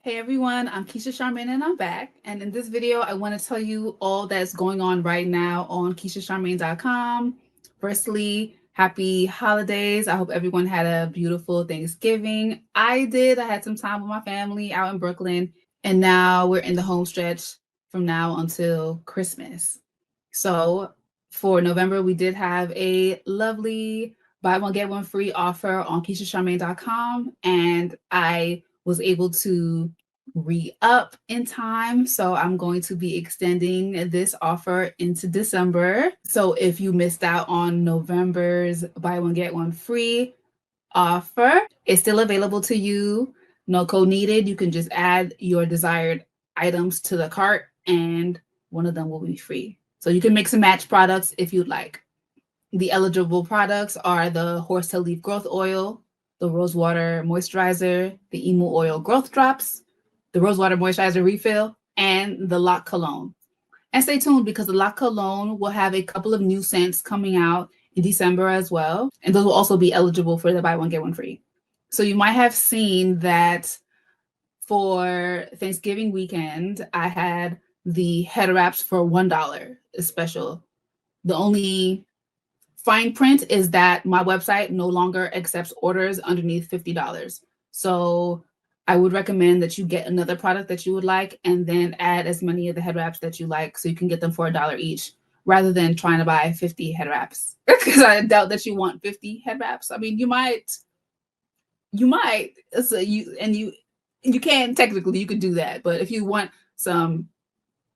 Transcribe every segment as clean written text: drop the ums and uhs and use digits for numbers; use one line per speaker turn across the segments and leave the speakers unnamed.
Hey everyone, I'm Keisha Charmaine and I'm back. And in this video, I want to tell you all that's going on right now on KeishaCharmaine.com. Firstly, happy holidays. I hope everyone had a beautiful Thanksgiving. I did. I had some time with my family out in Brooklyn. And now we're in the home stretch from now until Christmas. So for November, we did have a lovely buy one, get one free offer on KeishaCharmaine.com. And I was able to re-up in time. So I'm going to be extending this offer into December. So if you missed out on November's buy one, get one free offer, it's still available to you. No code needed. You can just add your desired items to the cart and one of them will be free. So you can mix and match products if you'd like. The eligible products are the horsetail leaf growth oil, the rose water moisturizer, the emu oil growth drops, the rose water moisturizer refill, and the Loc cologne. And stay tuned because the Loc cologne will have a couple of new scents coming out in December as well. And those will also be eligible for the buy one, get one free. So you might have seen that for Thanksgiving weekend, I had the Headwraps for $1 special. The only fine print is that my website no longer accepts orders underneath $50. So I would recommend that you get another product that you would like and then add as many of the head wraps that you like so you can get them for $1 each rather than trying to buy 50 head wraps because I doubt that you want 50 head wraps. I mean, you might, so you can technically, you could do that. But if you want some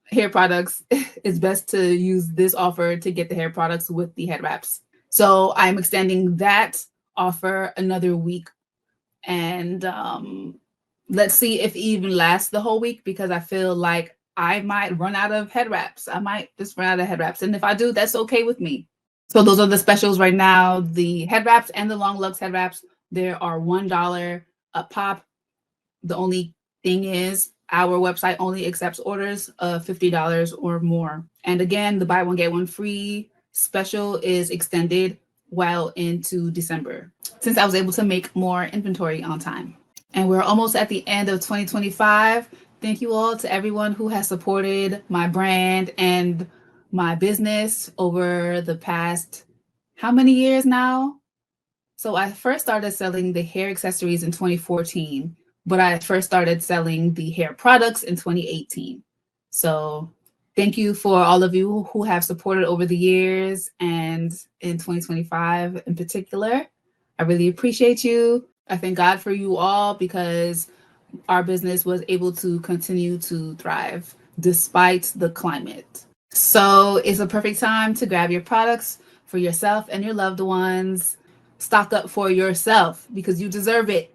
hair products, it's best to use this offer to get the hair products with the head wraps. So I'm extending that offer another week. And let's see if it even lasts the whole week because I feel like I might run out of head wraps. I might just run out of head wraps. And if I do, that's okay with me. So those are the specials right now. The head wraps and the long Locs head wraps, there are $1 a pop. The only thing is our website only accepts orders of $50 or more. And again, the buy one, get one free special is extended well into December since I was able to make more inventory on time. And we're almost at the end of 2025. Thank you all to everyone who has supported my brand and my business over the past, how many years now? So I first started selling the hair accessories in 2014, but I first started selling the hair products in 2018. So thank you for all of you who have supported over the years and in 2025 in particular. I really appreciate you. I thank God for you all because our business was able to continue to thrive despite the climate. So it's a perfect time to grab your products for yourself and your loved ones. Stock up for yourself because you deserve it.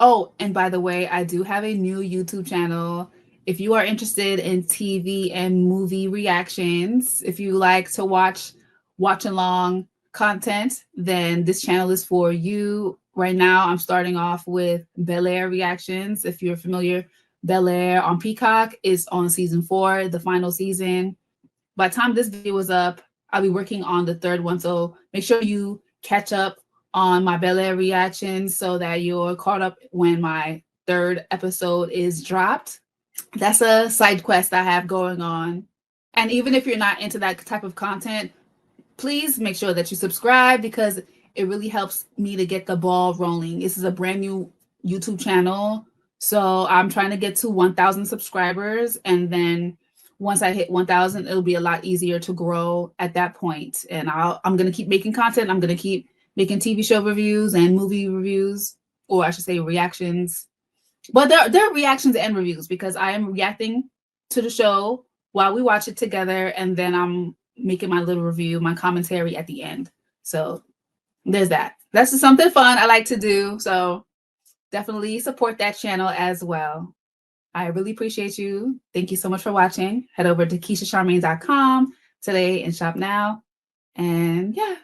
Oh, and by the way, I do have a new YouTube channel. If you are interested in TV and movie reactions, if you like to watch along content, then this channel is for you. Right now, I'm starting off with Bel Air reactions. If you're familiar, Bel Air on Peacock is on season 4, the final season. By the time this video is up, I'll be working on the 3rd one. So make sure you catch up on my Bel Air reactions so that you're caught up when my 3rd episode is dropped. That's a side quest I have going on. And even if you're not into that type of content, please make sure that you subscribe because it really helps me to get the ball rolling. This is a brand new YouTube channel. So I'm trying to get to 1,000 subscribers. And then once I hit 1,000, it'll be a lot easier to grow at that point. And I'm going to keep making content. I'm going to keep making TV show reviews and movie reviews, or I should say reactions. But there are reactions and reviews because I am reacting to the show while we watch it together. And then I'm making my little review, my commentary at the end. So there's that. That's just something fun I like to do. So definitely support that channel as well. I really appreciate you. Thank you so much for watching. Head over to KeishaCharmaine.com today and shop now. And yeah,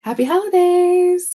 happy holidays.